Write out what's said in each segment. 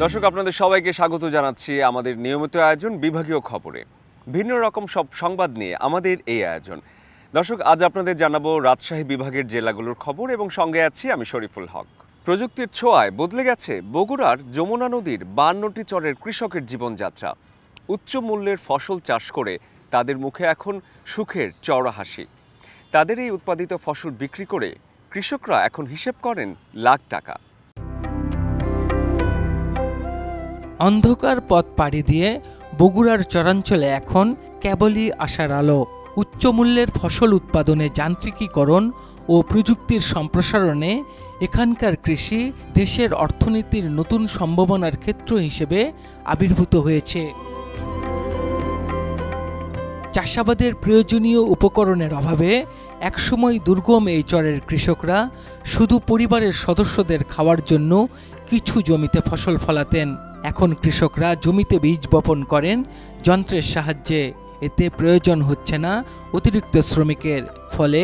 দর্শক আপনাদের সবাইকে স্বাগত জানাচ্ছি আমাদের নিয়মিত আয়োজন বিভাগীয় খবরে। ভিন্ন রকম সব সংবাদ নিয়ে আমাদের এই আয়োজন। দর্শক, আজ আপনাদের জানাবো রাজশাহী বিভাগের জেলাগুলোর খবর এবং সঙ্গে আছি আমি শরীফুল হক। প্রযুক্তির ছোঁয়ায় বদলে গেছে বগুড়ার যমুনা নদীর 52টি চরের কৃষকের জীবনযাত্রা। উচ্চ মূল্যের ফসল চাষ করে তাদের মুখে এখন সুখের চওড়া হাসি। তাদের এই উৎপাদিত ফসল বিক্রি করে কৃষকরা এখন হিসেব করেন লাখ টাকা। অন্ধকার পথ পাড়ি দিয়ে বগুড়ার চরাঞ্চলে এখন কেবলই আশার আলো। উচ্চমূল্যের ফসল উৎপাদনে যান্ত্রিকীকরণ ও প্রযুক্তির সম্প্রসারণে এখানকার কৃষি দেশের অর্থনীতির নতুন সম্ভাবনার ক্ষেত্র হিসেবে আবির্ভূত হয়েছে। চাষাবাদের প্রয়োজনীয় উপকরণের অভাবে একসময় দুর্গম এই চরের কৃষকরা শুধু পরিবারের সদস্যদের খাওয়ার জন্য কিছু জমিতে ফসল ফলাতেন। এখন কৃষকরা জমিতে বীজ বপন করেন যন্ত্রের সাহায্যে। এতে প্রয়োজন হচ্ছে না অতিরিক্ত শ্রমিকের, ফলে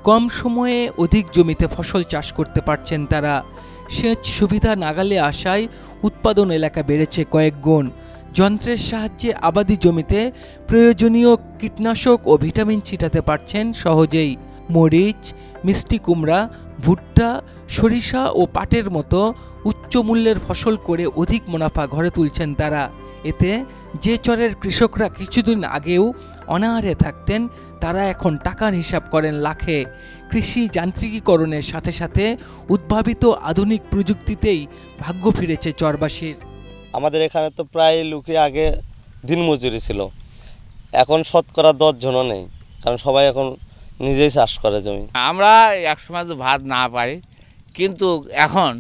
কম সময়ে অধিক জমিতে ফসল চাষ করতে পারছেন তারা। সেচ সুবিধা নাগালে আসায় উৎপাদন এলাকা বেড়েছে কয়েক গুণ। যন্ত্রের সাহায্যে আবাদি জমিতে প্রয়োজনীয় কীটনাশক ও ভিটামিন ছিটাতে পারছেন সহজেই। মরিচ, মিষ্টি কুমড়া, ভুট্টা, সরিষা ও পাটের মতো উচ্চমূল্যের ফসল করে অধিক মুনাফা ঘরে তুলছেন তারা। এতে যে চরের কৃষকরা কিছুদিন আগেও অনাহারে থাকতেন, তারা এখন টাকার হিসাব করেন লাখে। কৃষি যান্ত্রিকীকরণের সাথে সাথে উদ্ভাবিত আধুনিক প্রযুক্তিতেই ভাগ্য ফিরেছে চরবাসীর। আমাদের এখানে তো প্রায় লোকে আগে দিনমজুরি ছিল, এখন শতকরা 10 জনও নেই, কারণ সবাই এখন নিজেই চাষ করে জমি। আমরা একসময় তো ভাত না পাই, কিন্তু এখন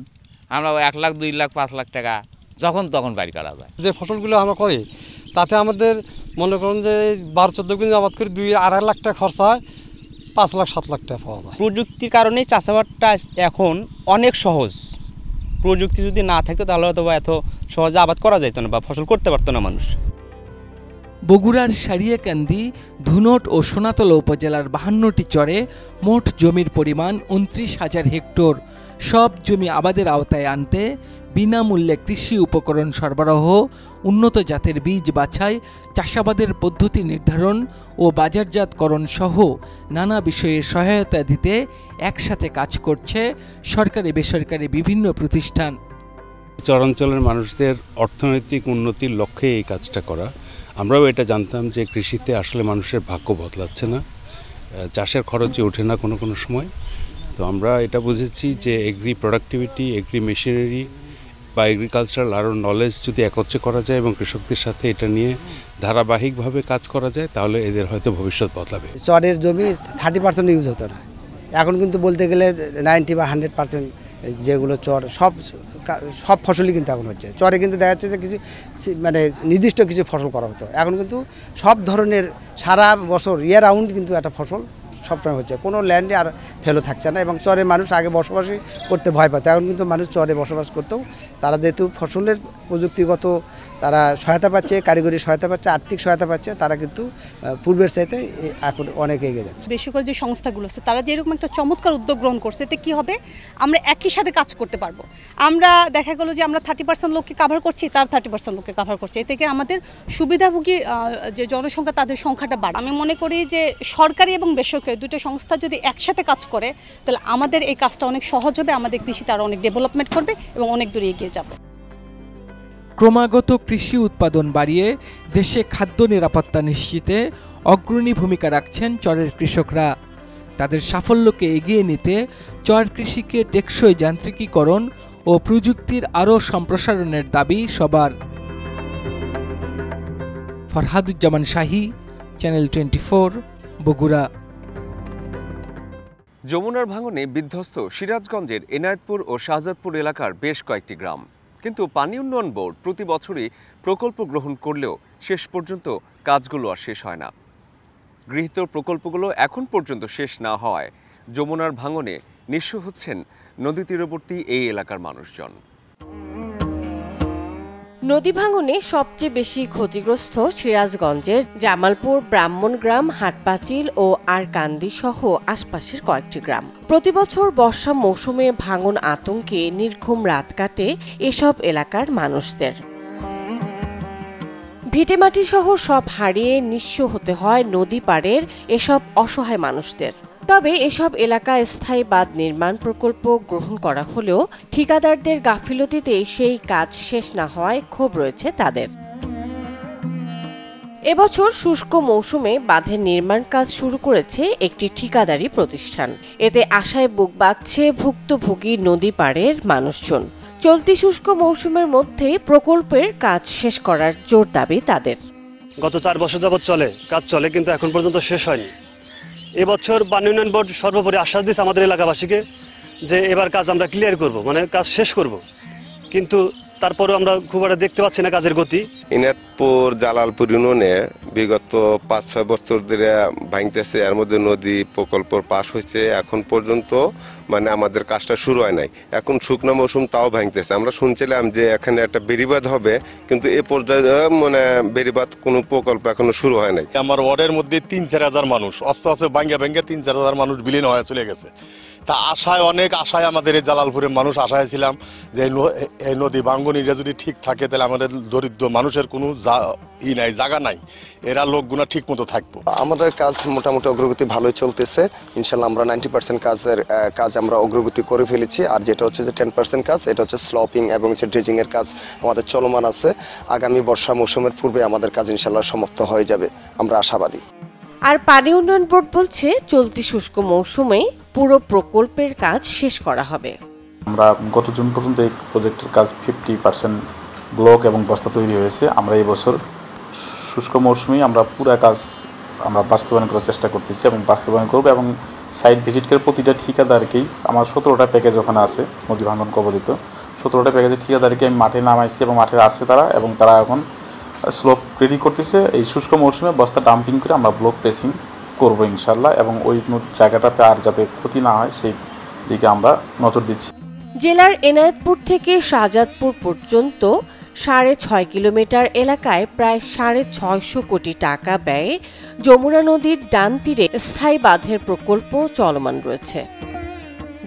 আমরা 1 লাখ 2 লাখ 5 লাখ টাকা যখন তখন বাড়ি করা যায়। যে ফসলগুলো আমরা করি তাতে আমাদের মনে করুন যে 12-14 দিন আবাদ করে 2-2.5 লাখ টাকা খরচা হয়, 5 লাখ 7 লাখ টাকা পাওয়া যায়। প্রযুক্তির কারণে চাষাবাদটা এখন অনেক সহজ। প্রযুক্তি যদি না থাকতো তাহলে হয়তো এত সহজে আবাদ করা যেত না বা ফসল করতে পারতো না মানুষ। বগুড়ার সারিয়াকান্দি, ধুনট ও সোনাতলা উপজেলার 52টি চরে মোট জমির পরিমাণ 29,000 হেক্টর। সব জমি আবাদের আওতায় আনতে বিনামূল্যে কৃষি উপকরণ সরবরাহ, উন্নত জাতের বীজ বাছাই, চাষাবাদের পদ্ধতি নির্ধারণ ও বাজারজাতকরণ সহ নানা বিষয়ে সহায়তা দিতে একসাথে কাজ করছে সরকারি বেসরকারি বিভিন্ন প্রতিষ্ঠান। চরাঞ্চলের মানুষদের অর্থনৈতিক উন্নতির লক্ষ্যে এই কাজটা করা। আমরাও এটা জানতাম যে কৃষিতে আসলে মানুষের ভাগ্য বদলাচ্ছে না, চাষের খরচই ওঠে না কোনো কোনো সময়। তো আমরা এটা বুঝেছি যে এগ্রি প্রোডাক্টিভিটি, এগ্রি মেশিনারি বা এগ্রিকালচারাল আরও নলেজ যদি একত্রে করা যায় এবং কৃষকদের সাথে এটা নিয়ে ধারাবাহিকভাবে কাজ করা যায়, তাহলে এদের হয়তো ভবিষ্যৎ বদলাবে। চরের জমি 30% ইউজ হতো না, এখন কিন্তু বলতে গেলে 90 বা 100% যেগুলো চর সব ফসলই কিন্তু এখন হচ্ছে। চরে কিন্তু দেখা যাচ্ছে যে কিছু মানে নির্দিষ্ট কিছু ফসল করা হতো, এখন কিন্তু সব ধরনের সারা বছর ইয়ার রাউন্ড কিন্তু একটা ফসল সবসময় হচ্ছে, কোনো ল্যান্ডে আর ফেলো থাকছে না। এবং চরে মানুষ আগে বসবাসই করতে ভয় পাতো, এখন কিন্তু মানুষ চরে বসবাস করতেও তারা যেহেতু ফসলের প্রযুক্তিগত তারা সহায়তা পাচ্ছে, কারিগরি সহায়তা পাচ্ছে, আর্থিক সহায়তা পাচ্ছে, তারা কিন্তু পূর্বের চাইতে এখন অনেক এগিয়ে যাচ্ছে। বেশি করে যে সংস্থাগুলো আছে তারা যেরকম একটা চমৎকার উদ্যোগ গ্রহণ করছে, এতে কী হবে, আমরা একই সাথে কাজ করতে পারবো। আমরা দেখা গেলো যে আমরা 30% লোককে কাভার করছি, তার 30% লোককে কাভার করছি, এ থেকে আমাদের সুবিধাভোগী যে জনসংখ্যা তাদের সংখ্যাটা বাড়ে। আমি মনে করি যে সরকারি এবং বেসরকারি দুটো সংস্থা যদি একসাথে কাজ করে তাহলে আমাদের এই কাজটা অনেক সহজ হবে, আমাদের কৃষিতে আরও অনেক ডেভেলপমেন্ট করবে এবং অনেক দূরে এগিয়ে যাবে। ক্রমাগত কৃষি উৎপাদন বাড়িয়ে দেশে খাদ্য নিরাপত্তা নিশ্চিতে অগ্রণী ভূমিকা রাখছেন চরের কৃষকরা। তাদের সাফল্যকে এগিয়ে নিতে চর কৃষিকে টেকসই যান্ত্রিকীকরণ ও প্রযুক্তির আরও সম্প্রসারণের দাবি সবার। ফরহাদুজ্জামান শাহী, চ্যানেল 24, বগুড়া। যমুনার ভাঙনে বিধ্বস্ত সিরাজগঞ্জের এনায়েতপুর ও শাহজাদপুর এলাকার বেশ কয়েকটি গ্রাম, কিন্তু পানি উন্নয়ন বোর্ড প্রতি বছরই প্রকল্প গ্রহণ করলেও শেষ পর্যন্ত কাজগুলো আর শেষ হয় না। গৃহীত প্রকল্পগুলো এখন পর্যন্ত শেষ না হওয়ায় যমুনার ভাঙনে নিঃস্ব হচ্ছেন নদী তীরবর্তী এই এলাকার মানুষজন। নদী ভাঙনে সবচেয়ে বেশি ক্ষতিগ্রস্ত সিরাজগঞ্জের জামালপুর, ব্রাহ্মণগ্রাম, হাটপাচিল ও আরকান্দি সহ আশপাশের কয়েকটি গ্রাম। প্রতিবছর বর্ষা মৌসুমে ভাঙন আতঙ্কে নির্ঘুম রাত কাটে এসব এলাকার মানুষদের। ভিটেমাটি সহ সব হারিয়ে নিঃস্ব হতে হয় নদী পাড়ের এসব অসহায় মানুষদের। তবে এসব এলাকায় স্থায়ী বাঁধ নির্মাণ প্রকল্প গ্রহণ করা হলেও ঠিকাদারদের গাফিলতিতে সেই কাজ শেষ না হওয়ায় ক্ষোভ রয়েছে তাদের। এবছর শুষ্ক মৌসুমে বাঁধের নির্মাণ কাজ শুরু করেছে একটি ঠিকাদারি প্রতিষ্ঠান। এতে আশায় বুক বাঁধছে ভুক্তভোগী নদী পাড়ের মানুষজন। চলতি শুষ্ক মৌসুমের মধ্যেই প্রকল্পের কাজ শেষ করার জোর দাবি তাদের। গত 4 বছর যাবৎ কাজ চলে, কিন্তু এখন পর্যন্ত শেষ হয়নি। এবছর পানি উন্নয়ন বোর্ড সর্বোপরি আশ্বাস দিচ্ছে আমাদের এলাকাবাসীকে যে এবার কাজ আমরা ক্লিয়ার করব, মানে কাজ শেষ করব, কিন্তু তারপরেও আমরা খুব একটা দেখতে পাচ্ছি না কাজের গতি। ইনাদপুর জালালপুর ইউনিয়নে বিগত 5-6 বছর ধরে ভাঙতেছে, এর মধ্যে নদী প্রকল্প পাস হয়েছে, এখন পর্যন্ত মানে আমাদের কাজটা শুরু হয় নাই। এখন শুকনো মৌসুম তাও ভাঙতেছে। আমরা শুনছিলাম যে এখানে একটা বেড়িবাঁধ হবে, কিন্তু এ পর্যায়ে মানে বেড়িবাঁধ কোনো প্রকল্প এখনো শুরু হয় নাই। আমার ওয়ার্ডের মধ্যে 3-4 হাজার মানুষ আস্তে আস্তে ভাঙ্গা 3-4 হাজার মানুষ বিলীন হয়ে চলে গেছে। তা অনেক আশায় আমাদের এই জালালপুরের মানুষ আশায় ছিলাম যে এই নদী ভাঙ্গনিটা যদি ঠিক থাকে তাহলে আমাদের দরিদ্র মানুষের কোনো নাই, জায়গা নাই, এরা লোকগুলো ঠিক মতো থাকবো। আমাদের কাজ মোটামুটি অগ্রগতি ভালোই চলতেছে। ইনশাল্লাহ আমরা 90% কাজ আমরা অগ্রগতি করে ফেলেছি। আর যেটা হচ্ছে যে 10% কাজ, এটা হচ্ছে স্লপিং এবং ড্রেজিং এর কাজ আমাদের চলমান আছে। আগামী বর্ষা মৌসুমের পূর্বে আমাদের কাজ ইনশাল্লাহ সমাপ্ত হয়ে যাবে, আমরা আশাবাদী। আর পানি উন্নয়ন বোর্ড বলছে চলতি শুষ্ক মৌসুমে পুরো প্রকল্পের কাজ শেষ করা হবে। আমরা গত জুন পর্যন্ত এই প্রজেক্টের কাজ 50% ব্লক এবং বস্তা তৈরি হয়েছে। আমরা এই বছর শুষ্ক মৌসুমেই আমরা পুরো কাজ আমরা বাস্তবায়ন করার চেষ্টা করতেছি এবং বাস্তবায়ন করব। এবং সাইট ভিজিট করে প্রতিটা ঠিকাদারকেই আমার 17টা প্যাকেজ ওখানে আছে নদী ভাঙন কবলিত। 17টা প্যাকেজের ঠিকাদারকে আমি মাঠে নামাইছি এবং মাঠে আছে তারা, এবং তারা এখন স্লোপ রেডি করতেছে। এই শুষ্ক মৌসুমে বস্তা ডাম্পিং করে আমরা ব্লক প্রেসিং করবো ইনশাল্লাহ, এবং ওই জায়গাটাতে আর যাতে ক্ষতি না হয় সেই দিকে আমরা নজর দিচ্ছি। জেলার এনায়েতপুর থেকে শাহজাদপুর পর্যন্ত 6.5 কিলোমিটার এলাকায় প্রায় 650 কোটি টাকা ব্যয়ে যমুনা নদীর ডান তীরে স্থায়ী বাঁধের প্রকল্প চলমান রয়েছে।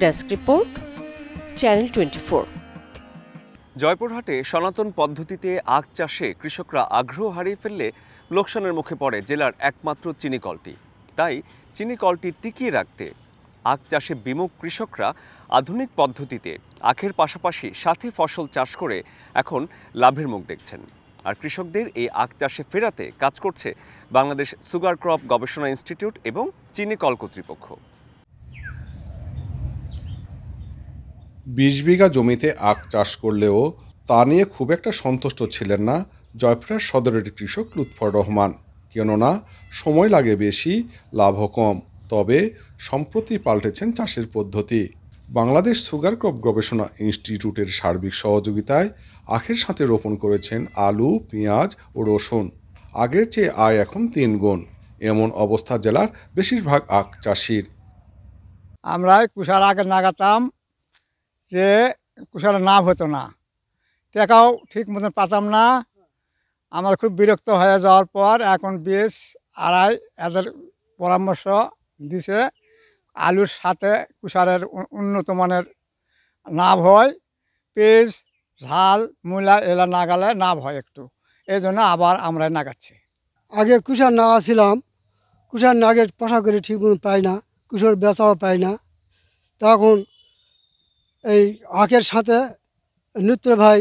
Desk report, channel 24। জয়পুরহাটে সনাতন পদ্ধতিতে আখ চাষে কৃষকরা আগ্রহ হারিয়ে ফেললে লোকসানের মুখে পড়ে জেলার একমাত্র চিনি কলটি। তাই চিনি কলটি টিকিয়ে রাখতে আখ চাষে বিমুখ কৃষকরা আধুনিক পদ্ধতিতে আখের পাশাপাশি সাথে ফসল চাষ করে এখন লাভের মুখ দেখছেন। আর কৃষকদের এই আখ চাষে ফেরাতে কাজ করছে বাংলাদেশ সুগার ক্রপ গবেষণা ইনস্টিটিউট এবং চিনি কল কর্তৃপক্ষ। 20 বিঘা জমিতে আখ চাষ করলেও তা নিয়ে খুব একটা সন্তুষ্ট ছিলেন না জয়পুরহাট সদরের কৃষক লুৎফর রহমান। কেননা সময় লাগে বেশি, লাভও কম। তবে সম্প্রতি পাল্টেছেন চাষের পদ্ধতি। বাংলাদেশ সুগার ক্রপ গবেষণা ইনস্টিটিউটের সার্বিক সহযোগিতায় আখের সাথে রোপণ করেছেন আলু, পেঁয়াজ ও রসুন। আগের চেয়ে আয় এখন 3 গুণ। এমন অবস্থা জেলার বেশিরভাগ আখ চাষির। আমরা কুষার আগে লাগাতাম যে কুষার লাভ হতো না, টাকাও ঠিক মতন পাতাম না। আমার খুব বিরক্ত হয়ে যাওয়ার পর এখন বেশ আড়াই এদের পরামর্শ দিছে আলুর সাথে কুষারের উন্নত মানের লাভ হয়। পেঁয়াজ, ঝাল, মূলা এলা নাগালে লাভ হয় একটু, এই জন্য আবার আমরা নাগাচ্ছি। আগে কুষার নাগাছিলাম, কুষার নাগে পশা করে ঠিক মতো পাই না, কুষার বেচাও পাই না। তখন এই আখের সাথে নৃত্য ভাই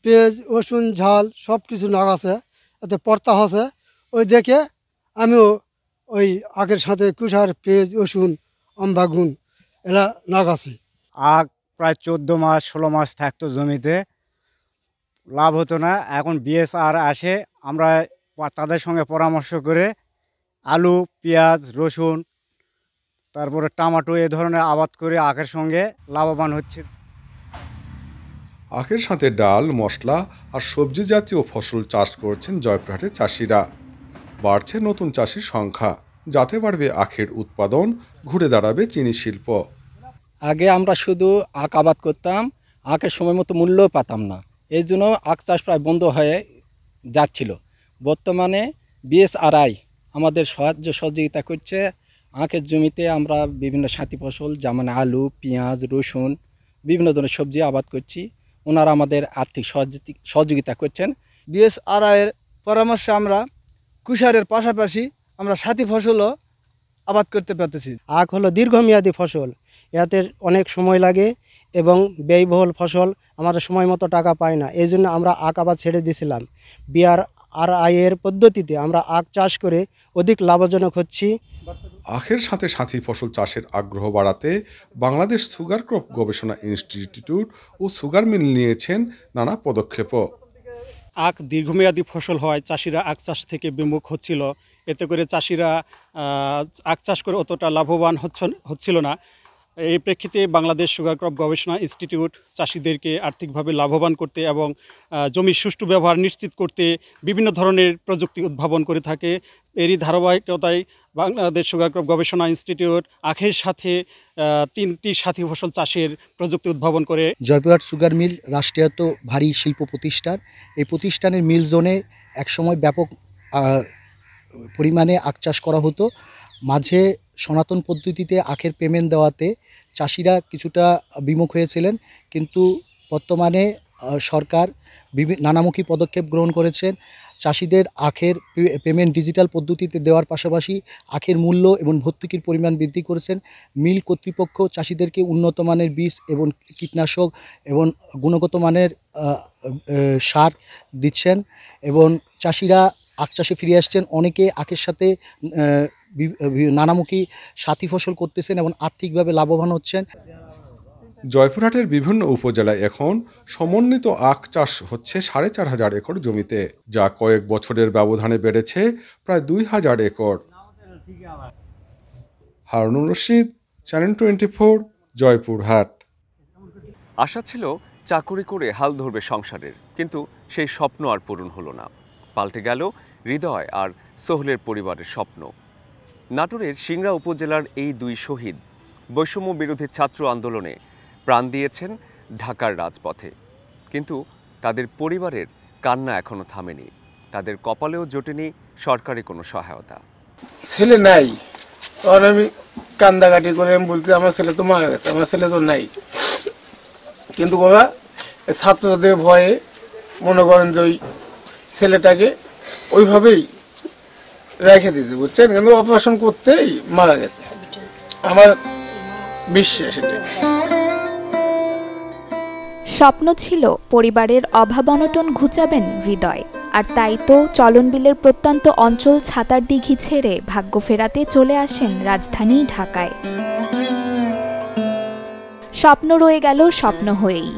পেঁয়াজ, রসুন, ঝাল সব কিছু নাগাছে, এতে পর্তা হচ্ছে। ওই দেখে আমিও ওই আখের সাথে কুষার, পেঁয়াজ, রসুন, অম্বাগুন এরা নাগাছি। আখ প্রায় 14 মাস 16 মাস থাকতো জমিতে, লাভ হতো না। এখন বিএসআর আসে, আমরা তাদের সঙ্গে পরামর্শ করে আলু, পেঁয়াজ, রসুন, তারপরে টমেটো এ ধরনের আবাদ করে আখের সঙ্গে লাভবান হচ্ছে। আখের সাথে ডাল, মশলা আর সবজি জাতীয় ফসল চাষ করছেন জয়পুরহাটের চাষিরা। বাড়ছে নতুন চাষির সংখ্যা, যাতে বাড়বে আখের উৎপাদন, ঘুরে দাঁড়াবে চিনি শিল্প। আগে আমরা শুধু আখ আবাদ করতাম, আখের সময় মতো মূল্য পেতাম না। এই জন্য আখ চাষ প্রায় বন্ধ হয়ে যাচ্ছিল। বর্তমানে বিএসআরআই আমাদের সাহায্য সহযোগিতা করছে। আখের জমিতে আমরা বিভিন্ন সাথী ফসল যেমন আলু, পেঁয়াজ, রসুন, বিভিন্ন ধরনের সবজি আবাদ করছি। ওনারা আমাদের আর্থিক সহযোগিতা করছেন। বিএসআরআইয়ের পরামর্শে আমরা কুশারের পাশাপাশি আমরা সাথী ফসলও আবাদ করতে পারতেছি। আখ হলো দীর্ঘমেয়াদী ফসল, এতে অনেক সময় লাগে এবং ব্যয়বহুল ফসল, আমরা সময় মতো টাকা পাই না। এই জন্য আমরা আখ আবাদ ছেড়ে দিয়েছিলাম। বিআরআইয়ের পদ্ধতিতে আমরা আখ চাষ করে অধিক লাভজনক হচ্ছি। আখের সাথে সাথী ফসল চাষের আগ্রহ বাড়াতে বাংলাদেশ সুগার ক্রপ গবেষণা ইনস্টিটিউট ও সুগার মিল নিয়েছেন নানা পদক্ষেপও। আখ দীর্ঘমেয়াদী ফসল হয়, চাষিরা আখ চাষ থেকে বিমুখ হচ্ছিল। এতে করে চাষিরা আখ চাষ করে অতটা লাভবান হচ্ছিল না। এই প্রেক্ষিতে বাংলাদেশ সুগার ক্রপ গবেষণা ইনস্টিটিউট চাষিদেরকে আর্থিকভাবে লাভবান করতে এবং জমির সুষ্ঠু ব্যবহার নিশ্চিত করতে বিভিন্ন ধরনের প্রযুক্তি উদ্ভাবন করে থাকে। এরই ধারাবাহিকতায় বাংলাদেশ সুগার ক্রপ গবেষণা ইনস্টিটিউট আখের সাথে 3টি সাথী ফসল চাষের প্রযুক্তি উদ্ভাবন করে। জয়পুরহাট সুগার মিল রাষ্ট্রায়ত্ত ভারী শিল্প প্রতিষ্ঠান। এই প্রতিষ্ঠানের মিল জোনে একসময় ব্যাপক পরিমাণে আখ চাষ করা হতো। মাঝে সনাতন পদ্ধতিতে আখের পেমেন্ট দেওয়াতে চাষিরা কিছুটা বিমুখ হয়েছিলেন, কিন্তু বর্তমানে সরকার নানামুখী পদক্ষেপ গ্রহণ করেছেন। চাষিদের আখের পেমেন্ট ডিজিটাল পদ্ধতিতে দেওয়ার পাশাপাশি আখের মূল্য এবং ভর্তুকির পরিমাণ বৃদ্ধি করেছেন। মিল কর্তৃপক্ষ চাষিদেরকে উন্নত মানের বীজ এবং কীটনাশক এবং গুণগত মানের সার দিচ্ছেন এবং চাষিরা আখ চাষে ফিরে আসছেন। অনেকে আখের সাথে নানামুখী সাথী ফসল করতেছেন এবং আর্থিকভাবে লাভবান হচ্ছেন। জয়পুরহাটের বিভিন্ন উপজেলায় এখন সমন্বিত আখ চাষ হচ্ছে ৪,৫০০ একর জমিতে, যা কয়েক বছরের ব্যবধানে বেড়েছে প্রায় ২,০০০ একর। হারুনুর রশিদ, চ্যানেল 24, জয়পুরহাট। আশা ছিল চাকুরি করে হাল ধরবে সংসারের, কিন্তু সেই স্বপ্ন আর পূরণ হলো না। পাল্টে গেল হৃদয় আর সোহেলের পরিবারের স্বপ্ন। নাটোরের সিংড়া উপজেলার এই দুই শহীদ বৈষম্য বিরোধী ছাত্র আন্দোলনে প্রাণ দিয়েছেন ঢাকার রাজপথে, কিন্তু তাদের পরিবারের কান্না এখনো থামেনি। তাদের কপালেও জোটেনি সরকারি কোনো সহায়তা। ছেলে নাই, আর আমি কান্দাকাটি করে আমি বলতে আমার ছেলে তো মারা গেছে, আমার ছেলে তো নাই। কিন্তু বাবা ছাত্রদের ভয়ে মনে করেন যে ওই ছেলেটাকে ওইভাবেই রেখে দিয়েছে, বুঝছেন, কিন্তু অপারেশন করতেই মারা গেছে। আমার বিশ্বাস এটা। স্বপ্ন ছিল পরিবারের অভাব অনটন ঘুচাবেন হৃদয়, আর তাই তো চলনবিলের প্রত্যন্ত অঞ্চল ছাতার দিঘি ছেড়ে ভাগ্য ফেরাতে চলে আসেন রাজধানী ঢাকায়। স্বপ্ন রয়ে গেল স্বপ্ন হয়েই।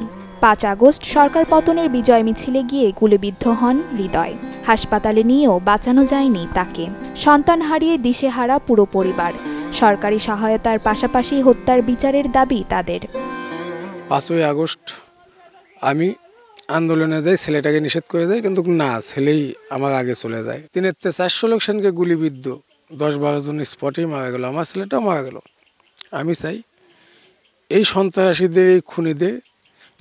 5 আগস্ট সরকার পতনের বিজয় মিছিলে গিয়ে গুলিবিদ্ধ হন হৃদয়। হাসপাতালে নিয়েও বাঁচানো যায়নি তাকে। সন্তান হারিয়ে দিশেহারা পুরো পরিবার। সরকারি সহায়তার পাশাপাশি হত্যার বিচারের দাবি তাদের। 5ই আগস্ট আমি আন্দোলনে যাই, ছেলেটাকে নিষেধ করে দেয়, কিন্তু না, ছেলেই আমার আগে চলে যায়। 3-400 লোক সেনকে গুলিবিদ্ধ, 10-12 জন স্পটেই মারা গেল, আমার ছেলেটাও মারা গেল। আমি চাই এই সন্ত্রাসীদের, এই খুনিদের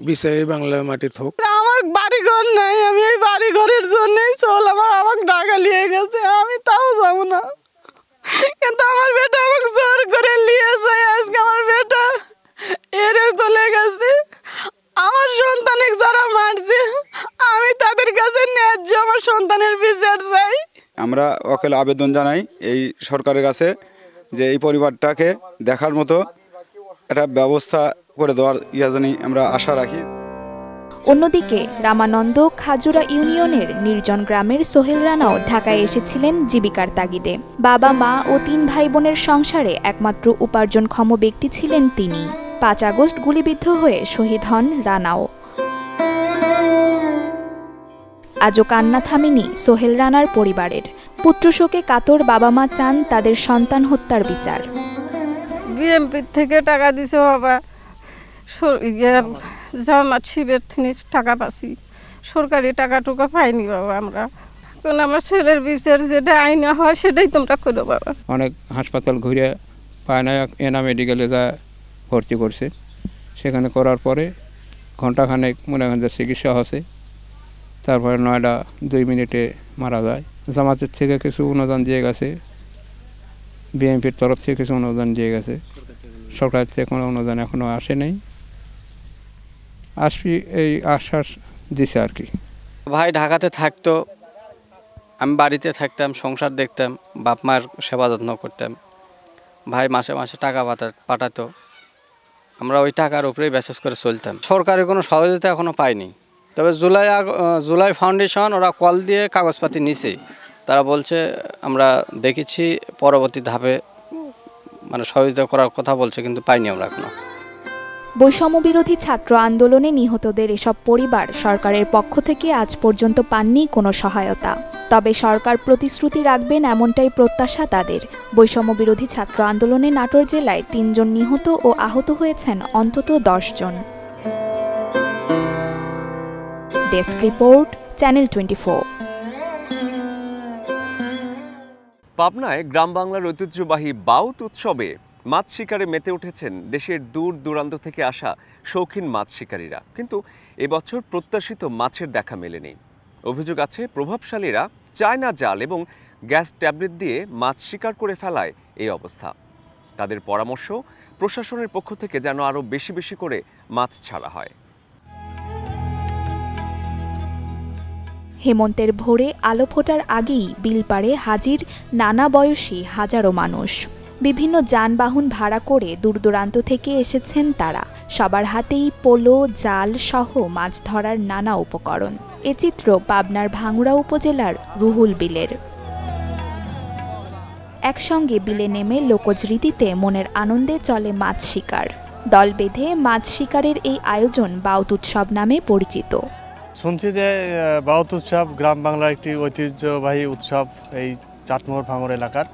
বিচার এই বাংলার মাটি হোক। আমার বাড়িঘর নাই, আমি এই বাড়িঘরের জন্যই চল আমাকে ঢাকা নিয়ে গেছে, আমি তাও যাবো না, কিন্তু আমার বেটা আমাকে জোর করে নিয়ে যায়। আজকে আমার বেটা এরে চলে গেছে। আমার সন্তানকে যারা মারছে আমি তাদের কাছে ন্যায্য আমার সন্তানের বিচার চাই। আমরা ওকাল আবেদন জানাই এই সরকারের কাছে যে এই পরিবারটাকে দেখার মতো একটা ব্যবস্থা করে দেওয়ার জানি আমরা আশা রাখি। অন্যদিকে রামানন্দ খাজুরা ইউনিয়নের নির্জন গ্রামের সোহেল রানাও ঢাকায় এসেছিলেন জীবিকার তাগিদে। বাবা, মা ও 3 ভাই বোনের সংসারে একমাত্র উপার্জনক্ষম ব্যক্তি ছিলেন তিনি। 5 আগস্ট গুলিবিদ্ধ হয়ে শহীদ হন রানাও। আজও কান্না থামেনি সোহেল রানার পরিবারের। পুত্রশোকে কাতর বাবা মা চান তাদের সন্তান হত্যার বিচার। বিএমপি থেকে টাকা দিছে বাবা, জামাত শিবের থেকে টাকা পাচ্ছি, সরকারি টাকা টুকা পাইনি বাবা আমরা। কারণ আমার ছেলের বিচার যেটা আইনা হয় সেটাই তোমরা করো বাবা। অনেক হাসপাতাল ঘুরে পায় না, এনা মেডিকেলে যা ভর্তি করছে, সেখানে করার পরে ঘণ্টাখানেক মনে হয় যে চিকিৎসা হচ্ছে, তারপরে 9টা 2 মিনিটে মারা যায়। জামাতের থেকে কিছু অনুদান দিয়ে গেছে, বিএনপির তরফ থেকে কিছু অনুদান দিয়ে গেছে, সরকার থেকে কোনো অনুদান এখনও আসে নাই, আসবি এই আশ্বাস দিছে আর কি। ভাই ঢাকাতে থাকতো, আমি বাড়িতে থাকতাম, সংসার দেখতাম, বাপ মায়ের সেবা যত্ন করতাম। ভাই মাসে মাসে টাকা পাঠাতো, আমরা ওই টাকার উপরেই বেসেস করে চলতাম। সরকারের কোনো সহযোগিতা এখনও পাইনি, তবে জুলাই ফাউন্ডেশন ওরা কল দিয়ে কাগজপাতি নিছে, তারা বলছে আমরা দেখেছি পরবর্তী ধাপে মানে সহযোগিতা করার কথা বলছে, কিন্তু পাইনি আমরা এখনো। বৈষম্য বিরোধী ছাত্র আন্দোলনে নিহতদের এসব পরিবার সরকারের পক্ষ থেকে আজ পর্যন্ত পাননি কোনো সহায়তা। তবে সরকার প্রতিশ্রুতি রাখবেন এমনটাই প্রত্যাশা তাদের। বৈষম্য বিরোধী ছাত্র আন্দোলনে নাটোর জেলায় 3 জন নিহত ও আহত হয়েছেন অন্তত 10 জন। Desk report, channel 24। পাবনায় গ্রাম বাংলার ঐতিহ্যবাহী বাউত উৎসবে মাছ শিকারে মেতে উঠেছেন দেশের দূর দূরান্ত থেকে আসা শৌখিন মাছ শিকারীরা, কিন্তু এবছর প্রত্যাশিত মাছের দেখা মেলেনি। অভিযোগ আছে প্রভাবশালীরা চায়না জাল এবং গ্যাস ট্যাবলেট দিয়ে মাছ শিকার করে ফেলায় এই অবস্থা। তাদের পরামর্শ প্রশাসনের পক্ষ থেকে যেন আরও বেশি বেশি করে মাছ ছাড়া হয়। হেমন্তের ভোরে আলো ফোটার আগেই বিলপাড়ে হাজির নানা বয়সী হাজারো মানুষ। বিভিন্ন যানবাহন ভাড়া করে দূরদূরান্ত থেকে এসেছেন তারা। সবার হাতেই পোলো, জাল সহ মাছ ধরার নানা উপকরণ। এ চিত্র পাবনার ভাঙ্গুড়া উপজেলার রুহুল বিলের। একসঙ্গে বিলে নেমে লোকজ রীতিতে মনের আনন্দে চলে মাছ শিকার। দল বেঁধে মাছ শিকারের এই আয়োজন বাউত উৎসব নামে পরিচিত। শুনছি যে বাউত উৎসব গ্রাম বাংলার একটি ঐতিহ্যবাহী উৎসব এই চাটমোহর ভাঙড় এলাকার।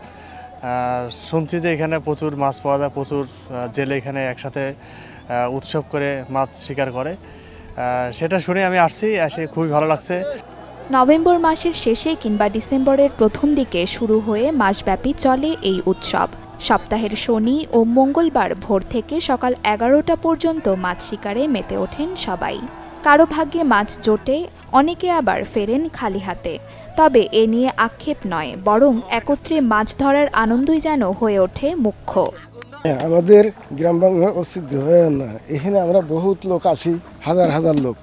শুনছি যে এখানে প্রচুর মাছ পাওয়া যায়, প্রচুর জেলে এখানে একসাথে উৎসব করে মাছ শিকার করে। সেটা শুনে আমি আসছি, এসে খুবই ভালো লাগছে। নভেম্বর মাসের শেষে কিংবা ডিসেম্বরের প্রথম দিকে শুরু হয়ে মাসব্যাপী চলে এই উৎসব। সপ্তাহের শনি ও মঙ্গলবার ভোর থেকে সকাল 11টা পর্যন্ত মাছ শিকারে মেতে ওঠেন সবাই। কারো ভাগ্যে মাছ জোটে, অনেকে আবার ফেরেন খালি হাতে। তবে এ নিয়ে আক্ষেপ নয়, বরং একত্রে মাছ ধরার আনন্দই যেন হয়ে ওঠে মুখ্য। আমাদের গ্রাম বাংলার অস্তিত্ব হয় না, এখানে আমরা বহুত লোক আসি, হাজার হাজার লোক,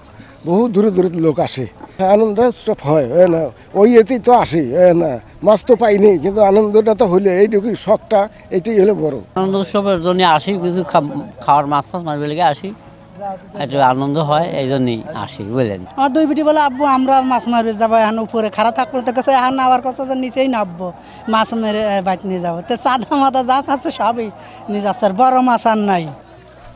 বহু দূরে দূরে লোক আসে, আনন্দ উৎসব হয় না, ওই এতেই তো আসি না, মাছ তো পাইনি, কিন্তু আনন্দটা তো হইলে এইটুকু শখটা, এটাই হলো বড় আনন্দ। উৎসবের জন্য আসি, কিছু খাওয়ার মাছ মারবে লেগে আসি, একটু আনন্দ হয়, এই জন্যই আসি বুঝলেন। আমার 2 বিটি বলে আব্বু আমরা মাছ মারবে যাবো, এখন উপরে খারাপ থাকবো, কাছে এখন আবার কাছে নিচেই নামবো, মাছ মেরে বাইক নিয়ে যাবো, তো চাঁদা মাদা যা আছে সবই নিয়ে যাচ্ছে, বড় মাছ আর নাই।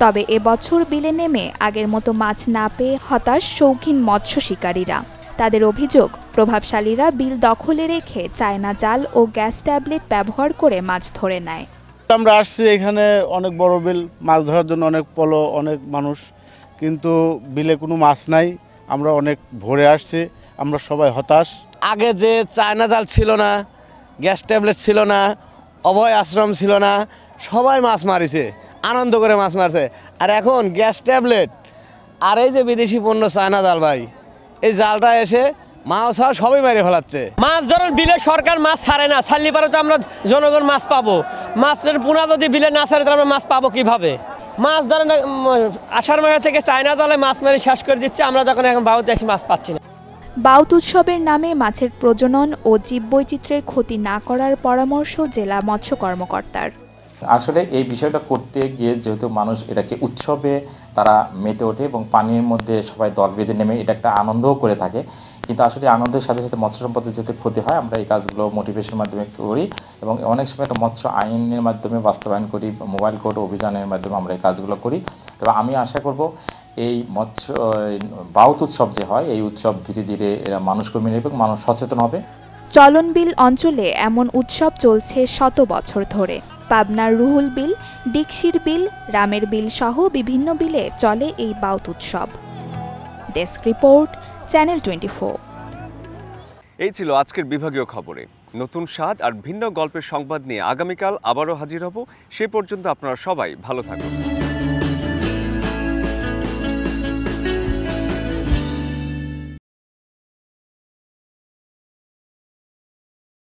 তবে এবছর বিলে নেমে আগের মতো মাছ না পেয়ে হতাশ শৌখিন মৎস্য শিকারীরা। তাদের অভিযোগ প্রভাবশালীরা বিল দখলে রেখে চায়না জাল ও গ্যাস ট্যাবলেট ব্যবহার করে মাছ ধরে নেয়। আমরা আসছি এখানে অনেক বড় বিল, মাছ ধরার জন্য অনেক পলো, অনেক মানুষ, কিন্তু বিলে কোনো মাছ নাই। আমরা অনেক ভোরে আসছি, আমরা সবাই হতাশ। আগে যে চায়না জাল ছিল না, গ্যাস ট্যাবলেট ছিল না, অভয় আশ্রম ছিল না, সবাই মাছ মারিছে, আনন্দ করে মাছ মারছে। আর এখন গ্যাস ট্যাবলেট আর এই যে বিদেশি পণ্য চায়না জাল, ভাই এই জালটা এসে মাছ ছাড়া সবই মেরে ফেলাচ্ছে। মাছ ধরেন বিলে সরকার মাছ ছাড়ে না, ছাড়লে পারে তো আমরা জনগণ মাছ পাবো। মাছের পোনা যদি বিলে না ছাড়ে তাহলে আমরা মাছ পাবো কিভাবে? মাছ ধরেন আষাঢ় মাস থেকে চায়না জালে মাছ মেরে শেষ করে দিচ্ছে, আমরা যখন এখন বাউতে আসি মাছ পাচ্ছি না। বাউত উৎসবের নামে মাছের প্রজনন ও জীববৈচিত্র্যের ক্ষতি না করার পরামর্শ জেলা মৎস্য কর্মকর্তার। আসলে এই বিষয়টা করতে গিয়ে যেহেতু মানুষ এটাকে উৎসবে তারা মেতে ওঠে এবং পানির মধ্যে সবাই দল বেঁধে নেমে এটা একটা আনন্দও করে থাকে, কিন্তু আসলে আনন্দের সাথে সাথে মৎস্য সম্পদের যাতে ক্ষতি হয় আমরা এই কাজগুলো মোটিভেশনের মাধ্যমে করি এবং অনেক সময় একটা মৎস্য আইনের মাধ্যমে বাস্তবায়ন করি, মোবাইল কোর্ট অভিযানের মাধ্যমে আমরা এই কাজগুলো করি। তবে আমি আশা করব এই মৎস্য বাউত উৎসব যে হয় এই উৎসব ধীরে ধীরে এরা মানুষ কর্মী নেবে এবং মানুষ সচেতন হবে। চলনবিল অঞ্চলে এমন উৎসব চলছে শত বছর ধরে। পাবনার রুহুল বিল, ডিকশির বিল, রামের বিল সহ বিভিন্ন বিলে চলে এই বাউত উৎসব। Desk report, channel 24। এই ছিল আজকের বিভাগীয় খবরে। নতুন স্বাদ আর ভিন্ন গল্পের সংবাদ নিয়ে আগামীকাল আবারও হাজির হব। সে পর্যন্ত আপনারা সবাই ভালো থাকুন।